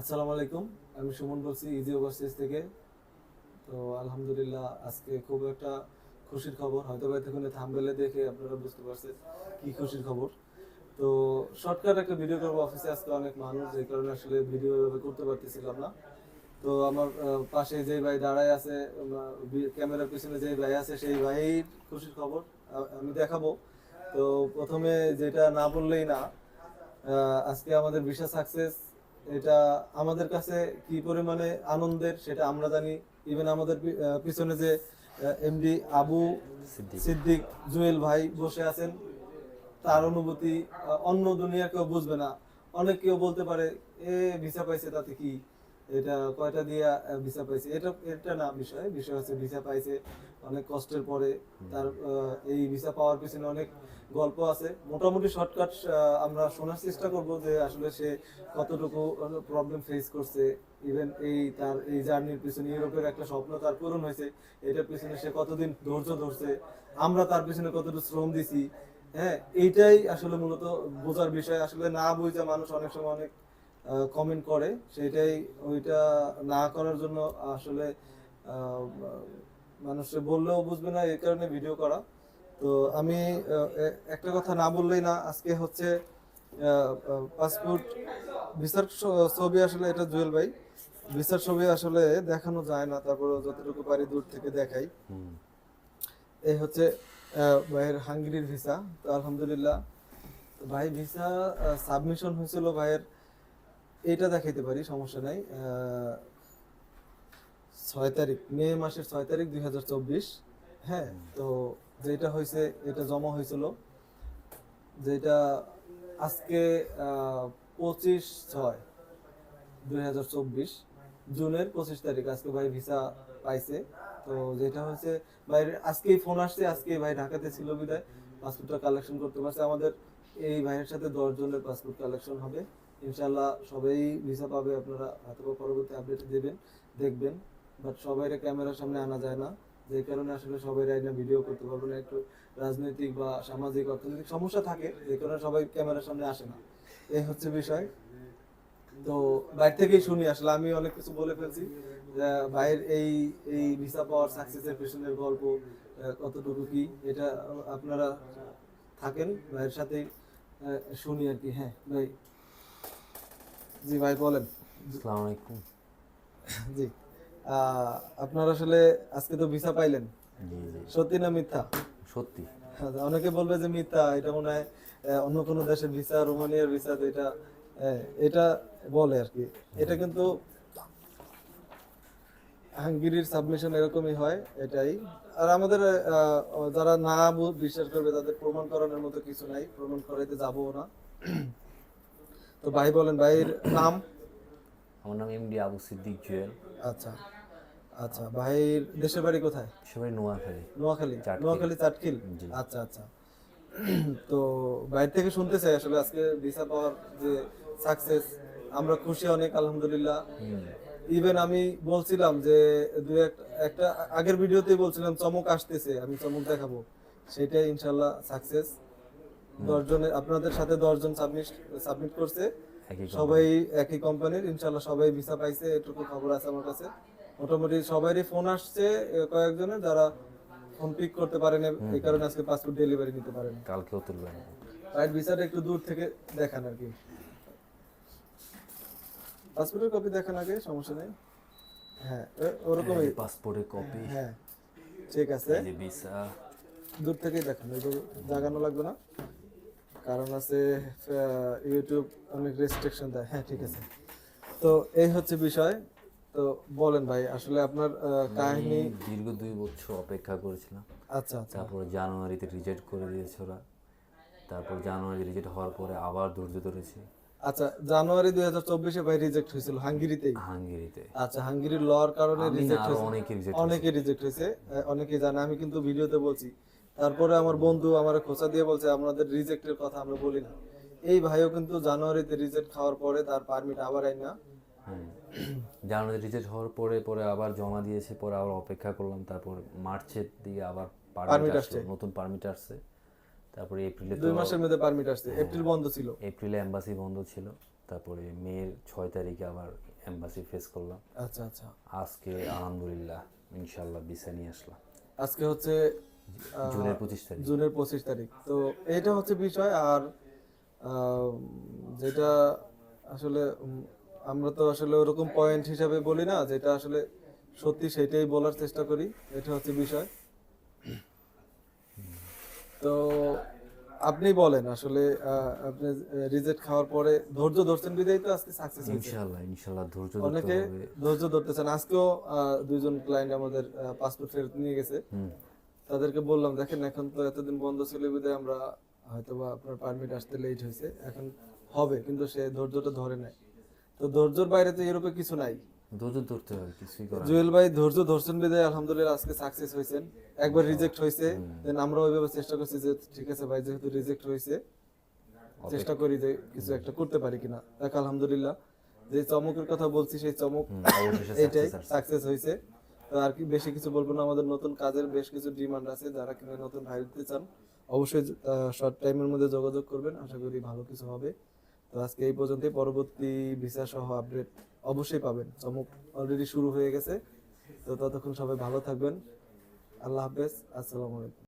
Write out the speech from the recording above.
আসসালামু আলাইকুম। আমি সুমন বলছি ইজি ওভারসিজ থেকে। তো আলহামদুলিল্লাহ আজকে খুব একটা খুশির খবর, হয়তো বা এতক্ষণে থাম্বনেলে দেখে আপনারা বুঝতে পারছেন কি খুশির খবর। তো শর্টকাট একটা ভিডিও করবো, অফিসে আজকে অনেক মানুষ, যে কারণে আসলে ভিডিও এভাবে করতে পারতেছিলাম না। তো আমার পাশে যে ভাই দাঁড়ায় আছে, ক্যামেরার পিছনে যে ভাই আছে, সেই ভাইয়ের খুশির খবর আমি দেখাবো। তো প্রথমে যেটা না বললেই না, আজকে আমাদের ভিসা সাকসেস, এটা আমাদের কাছে কি পরিমাণে আনন্দের সেটা আমরা জানি। ইভেন আমাদের পিছনে যে এমডি আবু সিদ্দিক। সিদ্দিক জুয়েল ভাই বসে আছেন, তার অনুভূতি অন্য দুনিয়া কেউ বুঝবে না। অনেক কেউ বলতে পারে এ ভিসা পাইছে তাতে কি, এটা কয়টা দিয়া ভিসা পাইছে, এটা এটা না বিষয়। বিষয় হচ্ছে ভিসা পাইছে অনেক কষ্টের পরে। তার এই ভিসা পাওয়ার পিছনে অনেক গল্প আছে। মোটামুটি শর্টকাট আমরা শোনার চেষ্টা করব যে আসলে সে কতটুকু প্রবলেম ফেস করছে। ইভেন তার এই জার্নির পিছনে ইউরোপের একটা স্বপ্ন তার পূরণ হয়েছে, এটার পিছনে সে কতদিন ধৈর্য ধরছে, আমরা তার পিছনে কতটুকু শ্রম দিছি। হ্যাঁ, এইটাই আসলে মূলত বোঝার বিষয়। আসলে না বুঝে মানুষ অনেক সময় অনেক কমেন্ট করে, সেটাই ওইটা না করার জন্য আসলে মানুষে বললেও বুঝবে না, এই কারণে ভিডিও করা। তো আমি একটা কথা না বললেই না, আজকে হচ্ছে পাসপোর্ট ভিসার ছবি, আসলে এটা জুয়েল ভাই ভিসার ছবি আসলে দেখানো যায় না, তারপরে যতটুকু পারি দূর থেকে দেখাই। এই হচ্ছে ভাইয়ের হাঙ্গেরির ভিসা। তো আলহামদুলিল্লাহ, তো ভাই ভিসা সাবমিশন হয়েছিল ভাইয়ের, এটা দেখাইতে পারি, সমস্যা নাই। 6 তারিখ, মে মাসের 6 তারিখ 2024। হ্যাঁ, তো যেটা হয়েছে এটা জমা হয়েছিল, যেটা আজকে 25/6/2024, জুনের 25 তারিখ আজকে ভাই ভিসা পাইছে। তো যেটা হয়েছে, ভাই আজকেই ফোন আসছে, আজকে ভাই ঢাকাতে ছিল বিদায় পাসপোর্টটা কালেকশন করতে পারছে। আমাদের এই ভাইয়ের সাথে 10 জনের পাসপোর্ট কালেকশন হবে ইনশাল্লাহ। সবাই ভিসা পাবে, আপনারা হয়তো পরবর্তী আপডেট দেবেন, দেখবেন। বাট সবাইরে ক্যামেরার সামনে আনা যায় না, যে কারণে আসলে সবাই না ভিডিও করতে পারবে না। একটু রাজনৈতিক বা সামাজিক অর্থনৈতিক সমস্যা থাকে, যে কারণে সবাই ক্যামেরার সামনে আসে না। এই হচ্ছে বিষয়। তো বাইরে থেকেই শুনি, আসলে আমি অনেক কিছু বলে ফেলছি। ভাইয়ের এই এই ভিসা পাওয়ার সাকসেসের পেছনের গল্প কতটুকু কি, এটা আপনারা থাকেন ভাইয়ের সাথে, শুনি আর কি। হ্যাঁ ভাই, জি ভাই বলেন। আসসালামু আলাইকুম। জি, আপনারা আসলে আজকে তো ভিসা পাইলেন, জি জি, সত্যি না মিথ্যা? সত্যি। আচ্ছা, অনেকে বলবে যে মিথ্যা, এটা মনে হয় অন্য কোনো দেশের ভিসা, রোমানিয়ার ভিসা, তো এটা এটা বলে আর কি। এটা কিন্তু হাঙ্গেরির সাবমিশন এরকমই হয়, এটাই। আর আমাদের যারা না বিশ্বাস করবে তাদের প্রমাণ করানোর মতো কিছু নাই, প্রমাণ করাইতে যাবো না। তো ভাই বলেন, ভাইয়ের নাম? আমার নাম এমডি আবু সিদ্দিক জুয়েল। আচ্ছা আচ্ছা, ভাইয়ের দেশের বাড়ি কোথায়? সবাই নোয়াখালী। নোয়াখালী? চাটখিল। নোয়াখালী চাটখিল। জি। আচ্ছা আচ্ছা। তো বাইরে থেকে শুনতে চাই আসলে আজকে ভিসা পাওয়ার যে সাকসেস, আমরা খুশি অনেক আলহামদুলিল্লাহ। ইভেন আমি বলছিলাম যে একটা আগের ভিডিওতেই বলছিলাম চমক আসতেছে, আমি চমক দেখাবো, সেটাই ইনশাল্লাহ সাকসেস। 10 জনের, আপনাদের সাথে 10 জন সাবমিট করছে, একই সবাই কোম্পানি। একই কোম্পানির। ইনশাল্লাহ সবাই ভিসা পাইছে, এটুকু খবর আছে আমার কাছে। মোটামুটি সবারই ফোন আসছে, কয়েকজনের যারা ফোন পিক করতে পারেন, এই কারণে আজকে পাসপোর্ট ডেলিভারি নিতে পারেন। কালকেও তুলবেন। রাইট, ভিসাটা একটু দূর থেকে দেখান আর কি, পাসপোর্টের কপি দেখান আগে, সমস্যা নেই। হ্যাঁ, ওরকমই। পাসপোর্টের কপি। হ্যাঁ, ঠিক আছে। এই যে ভিসা। দূর থেকেই দেখান, এই জাগানো লাগবে না, কারণ আছে ইউটিউব অনেক রেস্ট্রিকশন দেয়। হ্যাঁ ঠিক আছে। তো এই হচ্ছে বিষয়। তো বলেন ভাই, আসলে আপনার আমি কাহিনী। দীর্ঘ 2 বছর অপেক্ষা করেছিলাম। আচ্ছা আচ্ছা তারপরে জানুয়ারিতে রিজেক্ট করে দিয়েছে ওরা। তারপর জানুয়ারি রিজেক্ট হওয়ার পরে আবার ধৈর্য ধরেছি। আচ্ছা, জানুয়ারি 2024-এ ভাই রিজেক্ট হয়েছিল হাঙ্গেরিতেই? হাঙ্গেরিতে। আচ্ছা, হাঙ্গেরির লর কারণে আমি না, রিজেক্ট আরো হয়েছে। অনেকে রিজেক্ট অনেকে রিজেক্ট হয়েছে, অনেকেই জানে, আমি কিন্তু ভিডিওতে বলছি। তারপরে আমার বন্ধু আমার খোঁচা দিয়ে বলছে আমাদের রিজেক্টের কথা আমরা বলি না। এই ভাইও কিন্তু জানুয়ারিতে রিজেক্ট খাওয়ার পরে তার পারমিট আবার আইন না। জানুয়ারি রিজেক্ট হওয়ার পরে পরে আবার জমা দিয়েছে, পরে আবার অপেক্ষা করলাম। তারপর মার্চের দিকে আবার পারমিট পারমিট আসলো, আসছে, নতুন পারমিট আসছে। তারপরে এপ্রিলে তো 2 মাসের মধ্যে পারমিট আসছে। এপ্রিল বন্ধ ছিল। এপ্রিলে এম্বাসি বন্ধ ছিল। তারপরে মেয়ের 6 তারিখে আবার এম্বাসি ফেস করলাম। আচ্ছা আচ্ছা। আজকে আলহামদুলিল্লাহ ইনশাল্লাহ ভিসা নিয়ে আসলাম আজকে হচ্ছে জুনের 25 তারিখ। জুনের 25 তারিখ। তো এটা হচ্ছে বিষয়। আর আহ, যেটা আসলে আমরা তো আসলে ওরকম পয়েন্ট হিসাবে বলি না, যেটা আসলে সত্যি সেটাই বলার চেষ্টা করি, এটা হচ্ছে বিষয়। তো আপনি বলেন আসলে আপনি রিজেক্ট খাওয়ার পরে ধৈর্য ধরছেন বিদায় তো আজকে সাকসেস হয়েছে। ইনশাল্লাহ ইনশাল্লাহ ধৈর্য ধরতে অনেকে হবে। ধৈর্য ধরতেছেন। আজকেও দুইজন ক্লায়েন্ট আমাদের পাসপোর্ট ফেরত নিয়ে গেছে। তাদেরকে বললাম দেখেন এখন তো এতদিন বন্ধ ছিল বিদায় আমরা হয়তো বা আপনার পারমিট আসতে লেট হয়েছে, এখন হবে, কিন্তু সে ধৈর্যটা ধরে নাই। তো ধৈর্যের বাইরে তো ইউরোপে কিছু নাই। ধৈর্য ধরতে হবে, কিছুই করার নেই। জুয়েল ভাই ধৈর্য ধরছেন বিদায় আলহামদুলিল্লাহ আজকে সাকসেস হয়েছেন। একবার রিজেক্ট হয়েছে, দেন আমরা ওইভাবে চেষ্টা করছি যে ঠিক আছে ভাই যেহেতু রিজেক্ট হয়েছে চেষ্টা করি যে কিছু একটা করতে পারি কিনা। দেখ আলহামদুলিল্লাহ যে চমকের কথা বলছি সেই চমক অবশেষে এইটাই success আসছে। সাকসেস হয়েছে। তো আর কি বেশি কিছু বলবো না, আমাদের নতুন কাজের বেশ কিছু ডিমান্ড আছে, যারা কিনা নতুন ভাই দিতে চান অবশ্যই শর্ট টাইমের মধ্যে যোগাযোগ করবেন, আশা করি ভালো কিছু হবে। তো আজকে এই পর্যন্তই, পরবর্তী ভিসা সহ আপডেট অবশ্যই পাবেন, চমক অলরেডি শুরু হয়ে গেছে। তো ততক্ষণ সবাই ভালো থাকবেন, আল্লাহ হাফেজ, আসসালামু আলাইকুম।